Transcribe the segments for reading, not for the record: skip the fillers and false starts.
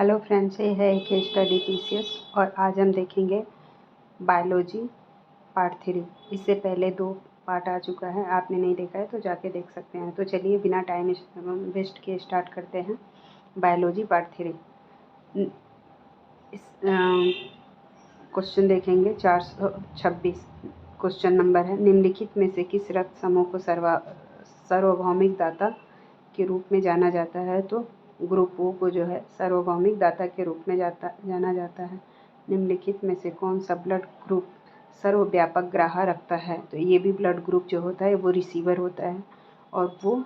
Hello friends, ये है एक स्टडी पीसीएस और आज हम देखेंगे बायोलॉजी पार्ट 3। इससे पहले 2 पार्ट आ चुका है, आपने नहीं देखा है तो जाके देख सकते हैं। तो चलिए बिना टाइम वेस्ट किए स्टार्ट करते हैं बायोलॉजी पार्ट 3। इस क्वेश्चन देखेंगे 426 क्वेश्चन नंबर है। निम्नलिखित में से किस रक्त समूह को सार्वभौमिक दाता के रूप में जाना जाता है? तो ग्रुप ओ को जो है सार्वभौमिक दाता के रूप में जाना जाता है। निम्नलिखित में से कौन सा ब्लड ग्रुप सर्वव्यापक ग्राह रखता है? तो ये भी ब्लड ग्रुप जो होता है वो रिसीवर होता है और वो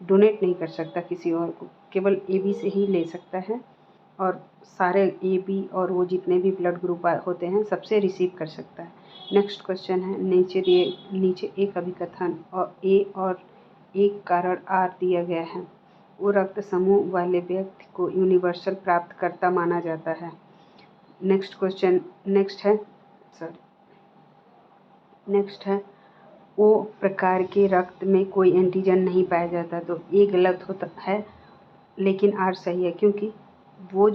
डोनेट नहीं कर सकता किसी और को, केवल AB से ही ले सकता है और सारे AB और वो जितने भी ब्लड ग्रुप होते हैं सबसे रिसीव कर सकता है। नेक्स्ट क्वेश्चन है, नीचे एक अभिकथन और A और एक कारण R दिया गया है। वो रक्त समूह वाले व्यक्ति को यूनिवर्सल प्राप्तकर्ता माना जाता है। नेक्स्ट है ओ प्रकार के रक्त में कोई एंटीजन नहीं पाया जाता। तो ये गलत होता है लेकिन R सही है, क्योंकि वो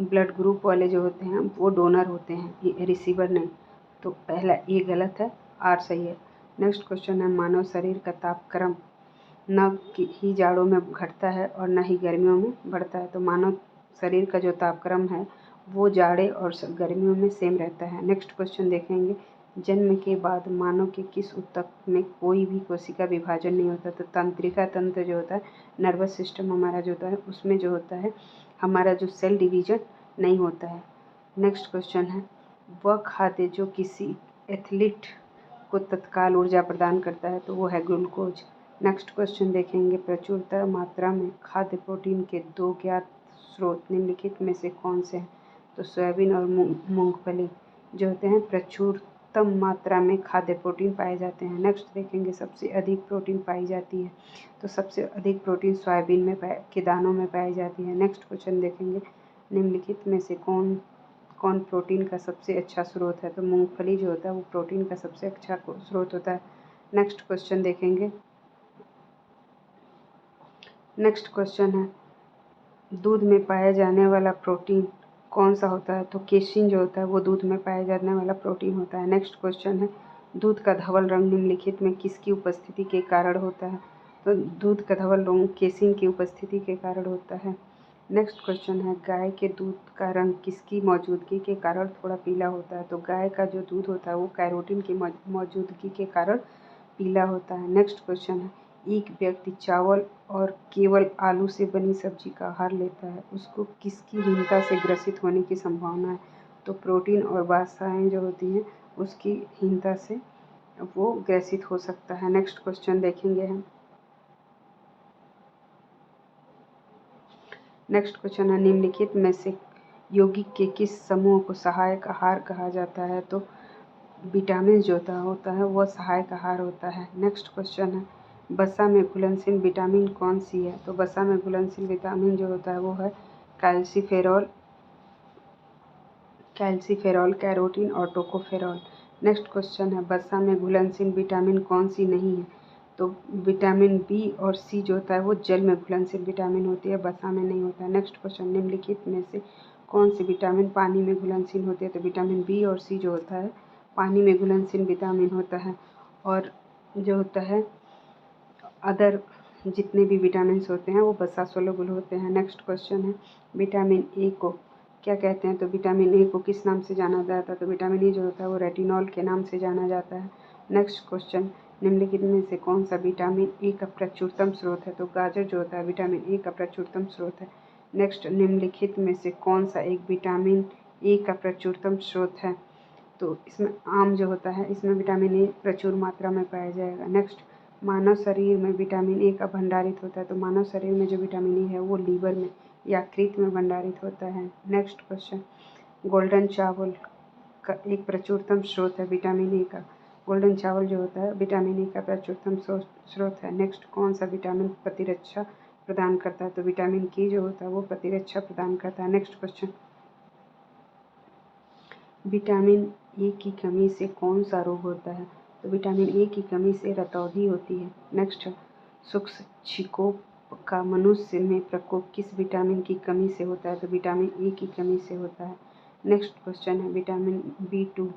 ब्लड ग्रुप वाले जो होते हैं वो डोनर होते हैं, रिसीवर नहीं। तो पहला ये गलत है, R सही है। नेक्स्ट क्वेश्चन है, मानव शरीर का तापक्रम न ही जाड़ों में घटता है और न ही गर्मियों में बढ़ता है। तो मानव शरीर का जो तापक्रम है वो जाड़े और गर्मियों में सेम रहता है। नेक्स्ट क्वेश्चन देखेंगे, जन्म के बाद मानव के किस ऊतक में कोई भी कोशिका विभाजन नहीं होता? तो तंत्रिका तंत्र जो होता है, नर्वस सिस्टम हमारा जो होता है उसमें जो होता है हमारा जो सेल डिवीजन नहीं होता है। नेक्स्ट क्वेश्चन है, वह खाद्य जो किसी एथलीट को तत्काल ऊर्जा प्रदान करता है? तो वो है ग्लूकोज। नेक्स्ट क्वेश्चन देखेंगे, प्रचुरता मात्रा में खाद्य प्रोटीन के 2 ज्ञात स्रोत निम्नलिखित में से कौन से हैं? तो सोयाबीन और मूंगफली जो होते हैं प्रचुरतम मात्रा में खाद्य प्रोटीन पाए जाते हैं। नेक्स्ट देखेंगे, सबसे अधिक प्रोटीन पाई जाती है। तो सबसे अधिक प्रोटीन सोयाबीन में के दानों में पाई जाती है। नेक्स्ट क्वेश्चन देखेंगे, निम्नलिखित में से कौन प्रोटीन का सबसे अच्छा स्रोत है? तो मूंगफली जो होता है वो प्रोटीन का सबसे अच्छा स्रोत होता है। नेक्स्ट क्वेश्चन देखेंगे, नेक्स्ट क्वेश्चन है, दूध में पाया जाने वाला प्रोटीन कौन सा होता है? तो केसिन जो होता है वो दूध में पाया जाने वाला प्रोटीन होता है। नेक्स्ट क्वेश्चन है, दूध का धवल रंग निम्नलिखित में किसकी उपस्थिति के कारण होता है? तो दूध का धवल रंग केसिन की उपस्थिति के कारण होता है। नेक्स्ट क्वेश्चन है, गाय के दूध का रंग किसकी मौजूदगी के कारण थोड़ा पीला होता है? तो गाय का जो दूध होता है वो कैरोटीन की मौजूदगी के कारण पीला होता है। नेक्स्ट क्वेश्चन है, एक व्यक्ति चावल और केवल आलू से बनी सब्जी का आहार लेता है, उसको किसकी हीनता से ग्रसित होने की संभावना है? तो प्रोटीन और वसाएं जो होती हैं उसकी हीनता से वो ग्रसित हो सकता है। नेक्स्ट क्वेश्चन देखेंगे हम, नेक्स्ट क्वेश्चन है, निम्नलिखित में से यौगिक के किस समूह को सहायक आहार कहा जाता है? तो विटामिन जो होता है वह सहायक आहार होता है। नेक्स्ट क्वेश्चन है, वसा में घुलनशील विटामिन कौन सी है? तो वसा में घुलनशील विटामिन जो होता है वो है कैल्सीफेरॉल, कैरोटीन और टोकोफेरॉल। नेक्स्ट क्वेश्चन है, वसा में घुलनशील विटामिन कौन सी नहीं है? तो विटामिन B और C जो होता है वो जल में घुलनशील विटामिन होती है, वसा में नहीं होता है। नेक्स्ट क्वेश्चन, निम्नलिखित में से कौन सी विटामिन पानी में घुलनशील होती है? तो विटामिन B और C जो होता है पानी में घुलनशील विटामिन होता है और जो होता है अदर जितने भी विटामिन होते हैं वो वसा सोलुबल होते हैं। नेक्स्ट क्वेश्चन है, विटामिन ए को क्या कहते हैं? तो विटामिन ए को किस नाम से जाना जाता है? तो विटामिन ए जो होता है वो रेटिनॉल के नाम से जाना जाता है। नेक्स्ट क्वेश्चन, निम्नलिखित में से कौन सा विटामिन ए का प्रचुरतम स्रोत है? तो गाजर जो होता है विटामिन ए का प्रचुरतम स्रोत है। नेक्स्ट, निम्नलिखित में से कौन सा एक विटामिन ए का प्रचुरतम स्रोत है? तो इसमें आम जो होता है इसमें विटामिन ए प्रचुर मात्रा में पाया जाएगा। नेक्स्ट, मानव शरीर में विटामिन ए का भंडारित होता है। तो मानव शरीर में जो विटामिन ए है वो लीवर में यकृत में भंडारित होता है। नेक्स्ट क्वेश्चन, गोल्डन चावल का एक प्रचुरतम स्रोत है विटामिन ए का। गोल्डन चावल जो होता है विटामिन ए का प्रचुरतम स्रोत है। नेक्स्ट, कौन सा विटामिन प्रतिरक्षा प्रदान करता है? तो विटामिन के जो होता है वो प्रतिरक्षा प्रदान करता है। नेक्स्ट क्वेश्चन, विटामिन ए की कमी से कौन सा रोग होता है? तो विटामिन ए की कमी से रतौंधी होती है। नेक्स्ट, शुष्क का मनुष्य में प्रकोप किस विटामिन की कमी से होता है? तो विटामिन ए की कमी से होता है। नेक्स्ट क्वेश्चन है विटामिन B2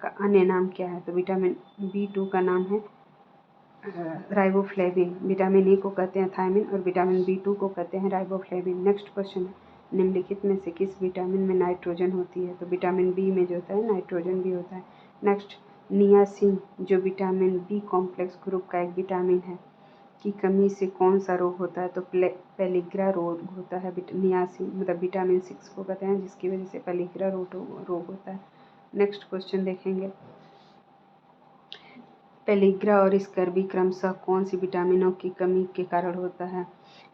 का अन्य नाम क्या है? तो विटामिन B2 का नाम है राइबोफ्लेविन। विटामिन ए को कहते हैं थायमिन और विटामिन B2 को कहते हैं राइबोफ्लेविन। नेक्स्ट क्वेश्चन है निम्नलिखित में से किस विटामिन में नाइट्रोजन होती है? तो विटामिन बी में जो होता है नाइट्रोजन भी होता है। नेक्स्ट नियासिन जो विटामिन बी कॉम्प्लेक्स ग्रुप का एक विटामिन है की कमी से कौन सा रोग होता है? तो पेलिग्रा रोग होता है। नियासिन मतलब विटामिन 6 को कहते हैं जिसकी वजह से पेलिग्रा रोग होता है। नेक्स्ट क्वेश्चन देखेंगे पेलिग्रा और स्कर्वी क्रमशः कौन सी विटामिनों की कमी के कारण होता है?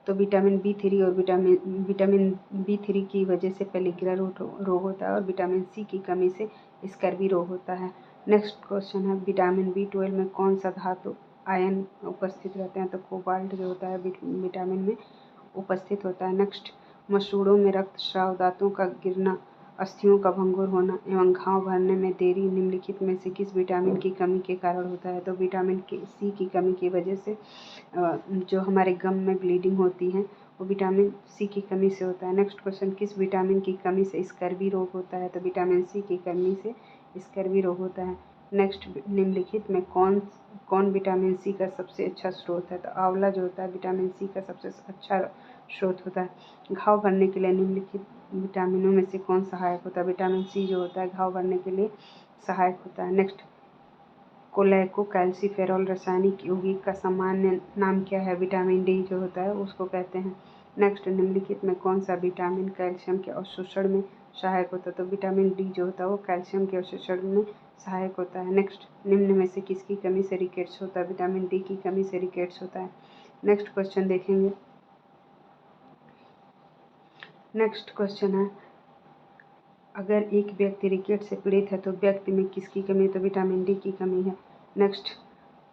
तो विटामिन B3 और विटामिन B3 की वजह से पेलिग्रा रोग होता है और विटामिन सी की कमी से स्कर्वी रोग होता है। नेक्स्ट क्वेश्चन है विटामिन B12 में कौन सा धातु आयन उपस्थित रहते हैं? तो कोबाल्ट जो होता है विटामिन में उपस्थित होता है। नेक्स्ट मसूड़ों में रक्तस्राव, दांतों का गिरना, अस्थियों का भंगुर होना एवं घाव भरने में देरी निम्नलिखित में से किस विटामिन की कमी के कारण होता है? तो विटामिन सी की कमी की वजह से जो हमारे गम में ब्लीडिंग होती है वो विटामिन सी की कमी से होता है। नेक्स्ट क्वेश्चन किस विटामिन की कमी से स्कर्वी रोग होता है? तो विटामिन सी की कमी से स्कर्वी रोग होता है। नेक्स्ट निम्नलिखित में कौन विटामिन सी का सबसे अच्छा स्रोत है? तो आंवला जो होता है विटामिन सी का सबसे अच्छा स्रोत होता है। घाव भरने के लिए निम्नलिखित विटामिनों में से कौन सहायक होता है? विटामिन सी जो होता है घाव भरने के लिए सहायक होता है। नेक्स्ट कोलेकोकैल्सिफेरॉल रासायनिक यौगिक का सामान्य नाम क्या है? विटामिन डी जो होता है उसको कहते हैं। नेक्स्ट निम्नलिखित में कौन सा विटामिन कैल्शियम के अवशोषण में सहायक होता है? तो विटामिन डी जो होता है वो कैल्शियम के अवशोषण में सहायक होता है। नेक्स्ट निम्न में से किसकी कमी से रिकेट्स होता है? विटामिन डी की कमी से रिकेट्स होता है। नेक्स्ट क्वेश्चन देखेंगे। नेक्स्ट क्वेश्चन है अगर एक व्यक्ति रिकेट से पीड़ित है तो व्यक्ति में किसकी कमी है? तो विटामिन डी की कमी है। नेक्स्ट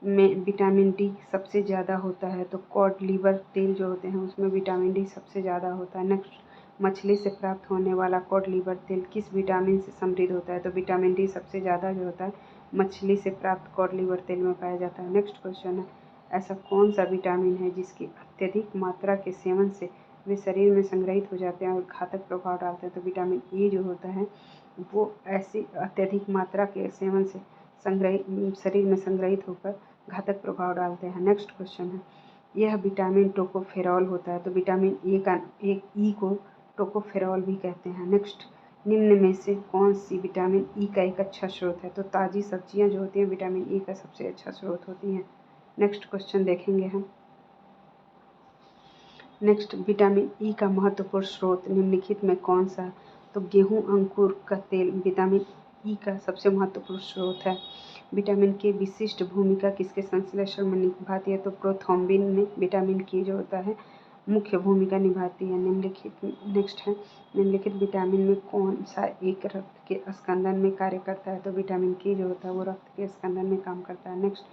में विटामिन डी सबसे ज़्यादा होता है तो कॉड लिवर तेल जो होते हैं उसमें विटामिन डी सबसे ज़्यादा होता है। नेक्स्ट मछली से प्राप्त होने वाला कॉड लिवर तेल किस विटामिन से समृद्ध होता है? तो विटामिन डी सबसे ज़्यादा जो होता है मछली से प्राप्त कॉड लिवर तेल में पाया जाता है। नेक्स्ट क्वेश्चन है ऐसा कौन सा विटामिन है जिसकी अत्यधिक मात्रा के सेवन से वे शरीर में संग्रहित हो जाते हैं और घातक प्रभाव डालते हैं? तो विटामिन ए जो होता है वो ऐसी अत्यधिक मात्रा के सेवन से शरीर में संग्रहित होकर घातक प्रभाव डालते हैं। नेक्स्ट क्वेश्चन है यह विटामिन टोकोफेरॉल होता है। तो विटामिन ई को टोकोफेरॉल भी कहते हैं। नेक्स्ट निम्न में से कौन सी विटामिन ई का एक अच्छा स्रोत है? तो ताज़ी सब्जियां जो होती हैं विटामिन ई का सबसे अच्छा स्रोत होती हैं। नेक्स्ट क्वेश्चन देखेंगे हम। नेक्स्ट विटामिन ई का महत्वपूर्ण स्रोत निम्नलिखित में कौन सा? तो गेहूं अंकुर का तेल विटामिन ई का सबसे महत्वपूर्ण स्रोत है। विटामिन के विशिष्ट भूमिका किसके संश्लेषण में निभाती है? तो प्रोथ्रोम्बिन में विटामिन के जो होता है मुख्य भूमिका निभाती है। नेक्स्ट है निम्नलिखित विटामिन में कौन सा एक रक्त के स्कंदन में कार्य करता है? तो विटामिन के जो होता है वो रक्त के स्कंदन में काम करता है। नेक्स्ट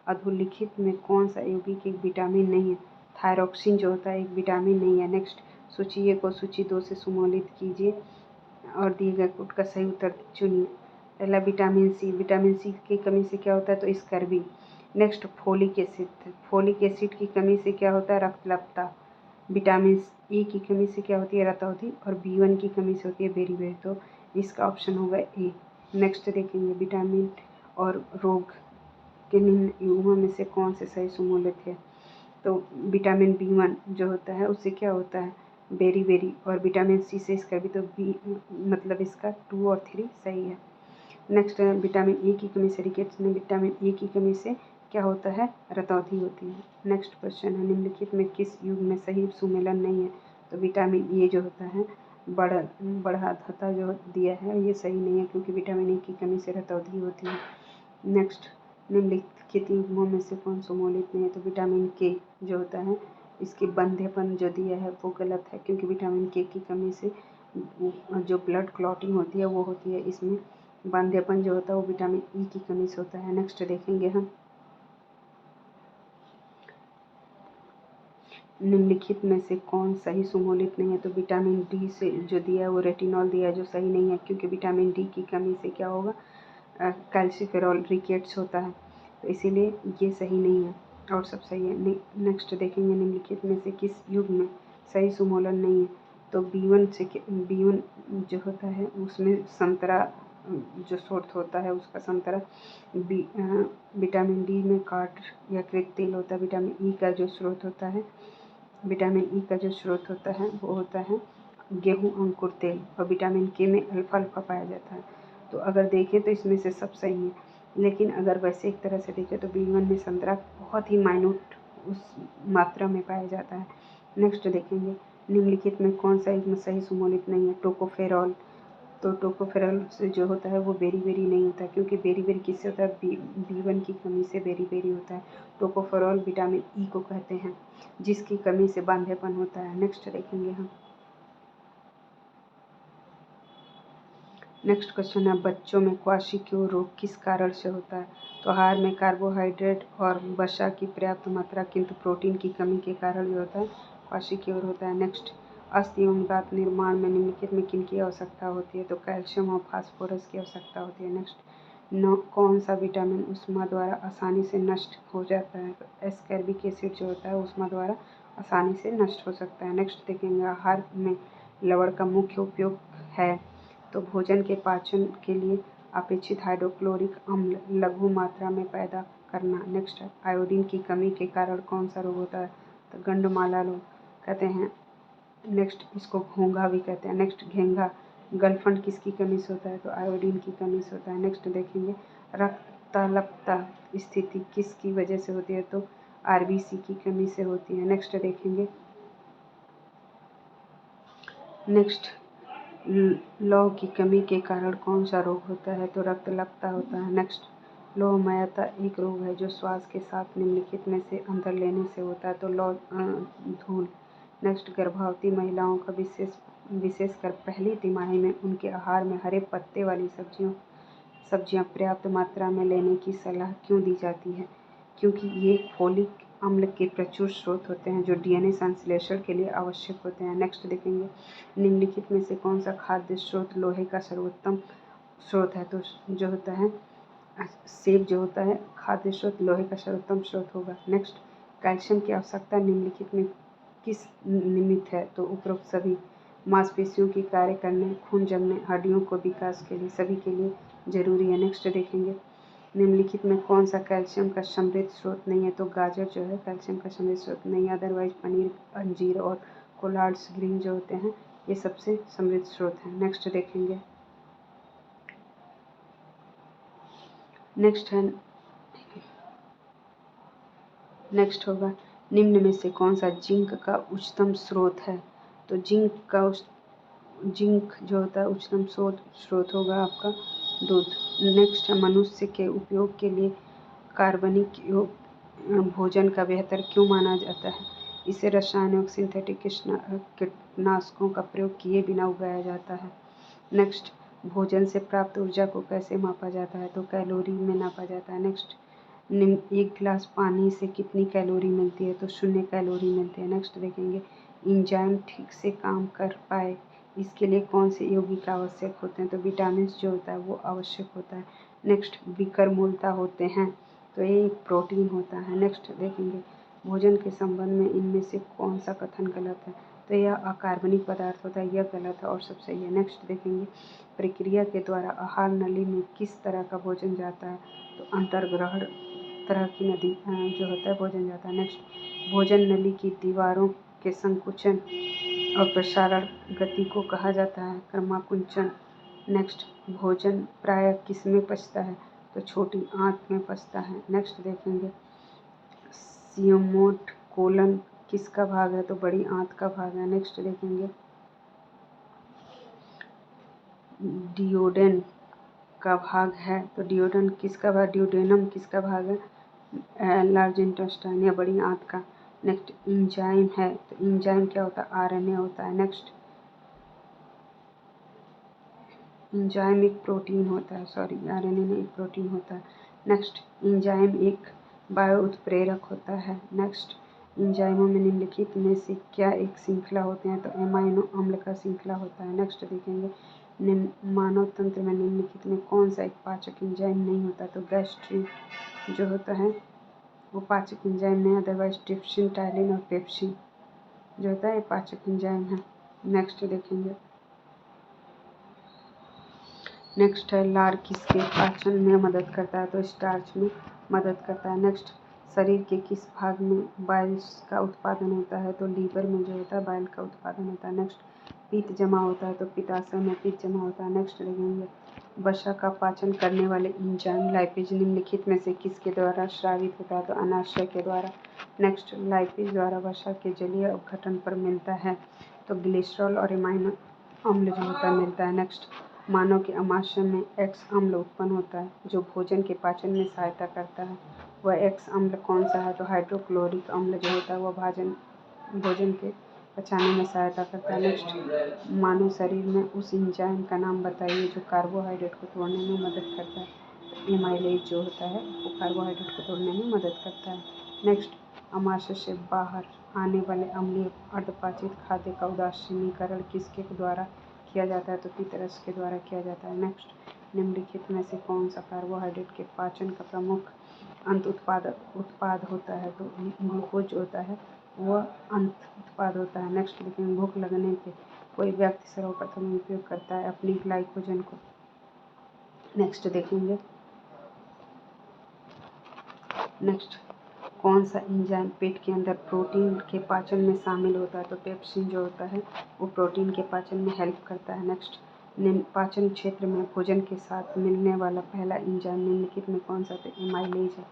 अधोलिखित में कौन सा यौगिक एक विटामिन नहीं है? थायरॉक्सिन जो होता है एक विटामिन नहीं है। नेक्स्ट सूची ए को सूची 2 से सुमेलित कीजिए और दिए गए कोड का सही उत्तर चुनिए। पहला विटामिन सी की कमी से क्या होता है? तो स्कर्वी। नेक्स्ट फोलिक एसिड की कमी से क्या होता है? रक्तल्पता। विटामिन ए की कमी से क्या होती है? रतौंधी। और B1 की कमी से होती है बेरीबेरी। तो इसका ऑप्शन होगा ए। नेक्स्ट देखेंगे विटामिन और रोग के निम्न युग्मों में से कौन से सही सुमेलित है? तो विटामिन B1 जो होता है उससे क्या होता है? बेरीबेरी। और विटामिन सी से इसका भी तो बी मतलब इसका 2 और 3 सही है। नेक्स्ट विटामिन ए की कमी से रिकेट्स में विटामिन ए की कमी से क्या होता है? रतौंधी होती है। नेक्स्ट क्वेश्चन है निम्नलिखित में किस युग में सही सुमेलन नहीं है? तो विटामिन ए जो होता है बढ़ाता जो दिया है ये सही नहीं है क्योंकि विटामिन ए की कमी से रतौंधी होती है। नेक्स्ट निम्नलिखित युग्मों में से कौन सुमेलित नहीं है? तो विटामिन के जो होता है इसकी बंध्यपन जो दिया है वो गलत है क्योंकि विटामिन के की कमी से जो ब्लड क्लॉटिंग होती है वो होती है। इसमें बंध्यपन जो होता है वो विटामिन ई की कमी से होता है। नेक्स्ट देखेंगे हम निम्नलिखित में से कौन सही सुमेलित नहीं है? तो विटामिन डी से जो दिया है वो रेटिनॉल दिया है जो सही नहीं है क्योंकि विटामिन डी की कमी से क्या होगा? कैल्सिफेरॉल रिकेट्स होता है तो इसीलिए ये सही नहीं है। और सब सही है। नेक्स्ट देखेंगे निम्नलिखित में से किस युग में सही समूलन नहीं है। तो B1 जो होता है उसमें संतरा जो स्रोत होता है उसका संतरा। विटामिन डी में काट या कृत तेल होता है। विटामिन ई का जो स्रोत होता है वो होता है गेहूँ अंकुर तेल। और विटामिन के में अल्फा पाया जाता है। तो अगर देखें तो इसमें से सब सही है, लेकिन अगर वैसे एक तरह से देखें तो B1 में संतरा बहुत ही माइन्यूट उस मात्रा में पाया जाता है। नेक्स्ट देखेंगे निम्नलिखित में कौन सा इसमें सही सुमोलित नहीं है। टोकोफेरॉल। तो टोकोफेरॉल से जो होता है वो बेरी नहीं होता है, क्योंकि बेरी किससे होता है, B1 की कमी से बेरी होता है। टोकोफेरॉल विटामिन ई को कहते हैं, जिसकी कमी से बांझेपन होता है। नेक्स्ट देखेंगे हम। नेक्स्ट क्वेश्चन है बच्चों में क्वाशिक्योर रोग किस कारण से होता है। तो आहार में कार्बोहाइड्रेट और वसा की पर्याप्त मात्रा किंतु प्रोटीन की कमी के कारण जो होता है क्वाशिक्योर होता है। नेक्स्ट अस्थि एवं दांत निर्माण में निम्नलिखित में किनकी आवश्यकता होती है। तो कैल्शियम और फास्फोरस की आवश्यकता होती है। नेक्स्ट कौन सा विटामिन उष्मा द्वारा आसानी से नष्ट हो जाता है। तो एस्कॉर्बिक एसिड जो होता है उष्मा द्वारा आसानी से नष्ट हो सकता है। नेक्स्ट देखेंगे आहार में लवण का मुख्य उपयोग है। तो भोजन के पाचन के लिए अपेक्षित हाइड्रोक्लोरिक अम्ल लघु मात्रा में पैदा करना। नेक्स्ट आयोडीन की कमी के कारण कौन सा रोग होता है। तो गंडमाला रोग कहते हैं। नेक्स्ट इसको घोंघा भी कहते हैं। नेक्स्ट घेंघा गलफंड किसकी कमी से होता है। तो आयोडीन की कमी से होता है। नेक्स्ट देखेंगे रक्ताल्पता स्थिति किसकी वजह से होती है। तो आरबीसी की कमी से होती है। नेक्स्ट देखेंगे लौह की कमी के कारण कौन सा रोग होता है। तो रक्ताल्पता होता है। नेक्स्ट लोहमयता एक रोग है जो श्वास के साथ निम्नलिखित में से अंदर लेने से होता है। तो धूल। नेक्स्ट गर्भवती महिलाओं का विशेषकर पहली तिमाही में उनके आहार में हरे पत्ते वाली सब्जियां पर्याप्त मात्रा में लेने की सलाह क्यों दी जाती है। क्योंकि ये फोलिक अम्ल के प्रचुर स्रोत होते हैं जो डीएनए संश्लेषण के लिए आवश्यक होते हैं। नेक्स्ट देखेंगे निम्नलिखित में से कौन सा खाद्य स्रोत लोहे का सर्वोत्तम स्रोत है। तो जो होता है सेब जो होता है खाद्य स्रोत लोहे का सर्वोत्तम स्रोत होगा। नेक्स्ट कैल्शियम की आवश्यकता निम्नलिखित में किस निमित्त है। तो उपरोक्त सभी मांसपेशियों की कार्य करने, खून जमने, हड्डियों को विकास के लिए सभी के लिए जरूरी है। नेक्स्ट देखेंगे निम्नलिखित में कौन सा कैल्शियम का समृद्ध स्रोत नहीं है। तो गाजर जो है कैल्शियम का समृद्ध स्रोत नहीं है। अदरवाइज पनीर, अंजीर और कोलाड्स ग्रीन जो होते हैं ये सबसे समृद्ध स्रोत हैं। नेक्स्ट देखेंगे नेक्स्ट होगा निम्न में से कौन सा जिंक का उच्चतम स्रोत है। तो जिंक जो होता है उच्चतम स्रोत होगा आपका दूध। नेक्स्ट है मनुष्य के उपयोग के लिए कार्बनिक भोजन का बेहतर क्यों माना जाता है। इसे रासायनिक सिंथेटिक कीटनाशकों का प्रयोग किए बिना उगाया जाता है। नेक्स्ट भोजन से प्राप्त ऊर्जा को कैसे मापा जाता है। तो कैलोरी में नापा जाता है। नेक्स्ट एक गिलास पानी से कितनी कैलोरी मिलती है। तो 0 कैलोरी मिलती है। नेक्स्ट देखेंगे इंजाइम ठीक से काम कर पाए इसके लिए कौन से यौगिक आवश्यक होते हैं। तो विटामिन जो होता है वो आवश्यक होता है। नेक्स्ट विकर्मूलता होते हैं तो ये प्रोटीन होता है। नेक्स्ट देखेंगे भोजन के संबंध में इनमें से कौन सा कथन गलत है। तो यह अकार्बनिक पदार्थ होता है, यह गलत है और सब सही है। नेक्स्ट देखेंगे प्रक्रिया के द्वारा आहार नली में किस तरह का भोजन जाता है। तो अंतर्ग्रहण तरह की नदी जो होता है भोजन जाता है। नेक्स्ट भोजन नली की दीवारों के संकुचन और प्रसारण गति को कहा जाता है क्रमाकुंचन। नेक्स्ट भोजन प्रायः किस में पचता है। तो छोटी आंत में पचता है। नेक्स्ट देखेंगे सियोमोट कोलन किसका भाग है। तो बड़ी आंत का भाग है। नेक्स्ट देखेंगे डियोडेन का भाग है। तो डियोडेन किसका भाग, डियोडेनम किसका भाग है, लार्ज इंटेस्टाइन या बड़ी आंत का। नेक्स्ट इंजाइम है। तो इंजाइम क्या होता है, आरएनए होता है। नेक्स्ट इंजाइम एक प्रोटीन होता है, सॉरी आरएनए नहीं एक प्रोटीन होता है। नेक्स्ट इंजाइम एक बायो उत्प्रेरक होता है। नेक्स्ट इंजाइमों में निम्नलिखित में से क्या एक श्रृंखला होते हैं। तो एमाइनो अम्ल का श्रृंखला होता है। नेक्स्ट देखेंगे मानव तंत्र में निम्नलिखित में कौन सा एक पाचक इंजाइम नहीं होता। तो गैस्ट्रिन जो होता है वो पाचक एंजाइम है। अदरवाइज ट्रिप्सिन, टाइलिन और पेप्सिन जो होता है ये पाचक एंजाइम है। नेक्स्ट देखेंगे, नेक्स्ट है लार किसके पाचन में मदद करता है, तो स्टार्च में मदद करता है। नेक्स्ट, शरीर के किस भाग में बाइल का उत्पादन होता है, तो लीवर में जो होता है बाइल का उत्पादन होता है। नेक्स्ट, पित्त जमा होता है, तो पित्ताशय में पित्त जमा होता है। नेक्स्ट देखेंगे, वसा का पाचन करने वाले एंजाइम लाइपेज निम्नलिखित में से किसके द्वारा स्रावित होता है, तो अनाशय के द्वारा। नेक्स्ट, लाइपेज द्वारा वसा के जलीय अपघटन पर मिलता है, तो ग्लिसरॉल और एमाइनो अम्ल जो होता है मिलता है। नेक्स्ट, मानव के अमाशय में एक्स अम्ल उत्पन्न होता है जो भोजन के पाचन में सहायता करता है। वह एक्स अम्ल कौन सा है, तो हाइड्रोक्लोरिक अम्ल जो होता है वह भोजन के पचाने में सहायता करता है। नेक्स्ट, मानव शरीर में उस एंजाइम का नाम बताइए जो कार्बोहाइड्रेट को तोड़ने में मदद करता है। एमाइलेज जो होता है वो कार्बोहाइड्रेट को तोड़ने में मदद करता है। नेक्स्ट, अमाशय से बाहर आने वाले अम्लीय अर्धपाचित खाद्य का उदासीनीकरण किसके द्वारा किया जाता है, तो पितरस के द्वारा किया जाता है। नेक्स्ट, निम्नलिखित में से कौन सा कार्बोहाइड्रेट के पाचन का प्रमुख अंत उत्पाद होता है, तो ग्लूकोज होता है वह अंत उत्पाद होता है। नेक्स्ट देखेंगे, भूख लगने पे कोई व्यक्ति सर्वप्रथम उपयोग करता है अपनी ग्लाइकोजन को। नेक्स्ट देखेंगे, नेक्स्ट, कौन सा एंजाइम पेट के अंदर प्रोटीन के पाचन में शामिल होता है, तो पेप्सिन जो होता है वो प्रोटीन के पाचन में हेल्प करता है। नेक्स्ट, पाचन क्षेत्र में भोजन के साथ मिलने वाला पहला एंजाइम निम्नलिखित में कौन सा, तो एमाइलेज है।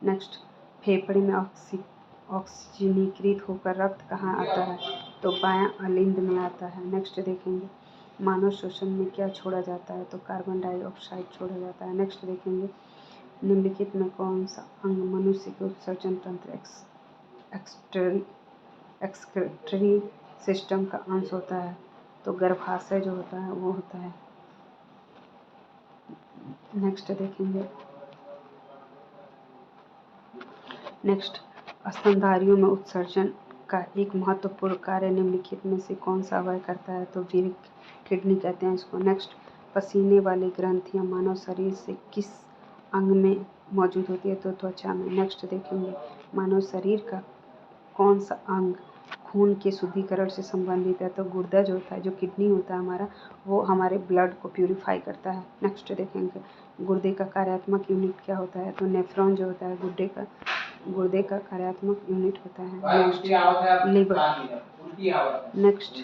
नेक्स्ट, फेफड़े में ऑक्सीजनीकृत होकर रक्त कहाँ आता है, तो बायां अलिंद में आता है। नेक्स्ट देखेंगे, मानव श्वसन में क्या छोड़ा जाता है, तो कार्बन डाइऑक्साइड छोड़ा जाता है। नेक्स्ट देखेंगे, निम्नलिखित में कौन सा अंग मनुष्य के उत्सर्जन तंत्र एक्सक्रीटरी सिस्टम का अंश होता है, तो गर्भाशय जो होता है वो होता है। नेक्स्ट देखेंगे, नेक्स्ट, स्तनधारियों में उत्सर्जन का एक महत्वपूर्ण कार्य निम्नलिखित में से कौन सा अवयव करता है, तो वीरिक किडनी कहते हैं इसको। नेक्स्ट, पसीने वाली ग्रंथियां मानव शरीर से किस अंग में मौजूद होती है, तो त्वचा में। नेक्स्ट देखेंगे, मानव शरीर का कौन सा अंग खून के शुद्धिकरण से संबंधित है, तो गुर्दा जो होता है, जो किडनी होता है हमारा, वो हमारे ब्लड को प्यूरिफाई करता है। नेक्स्ट देखेंगे, गुर्दे का कार्यात्मक यूनिट क्या होता है, तो नेफ्रॉन जो होता है गुर्दे का कार्यात्मक यूनिट होता है। Next, liver. नेक्स्ट,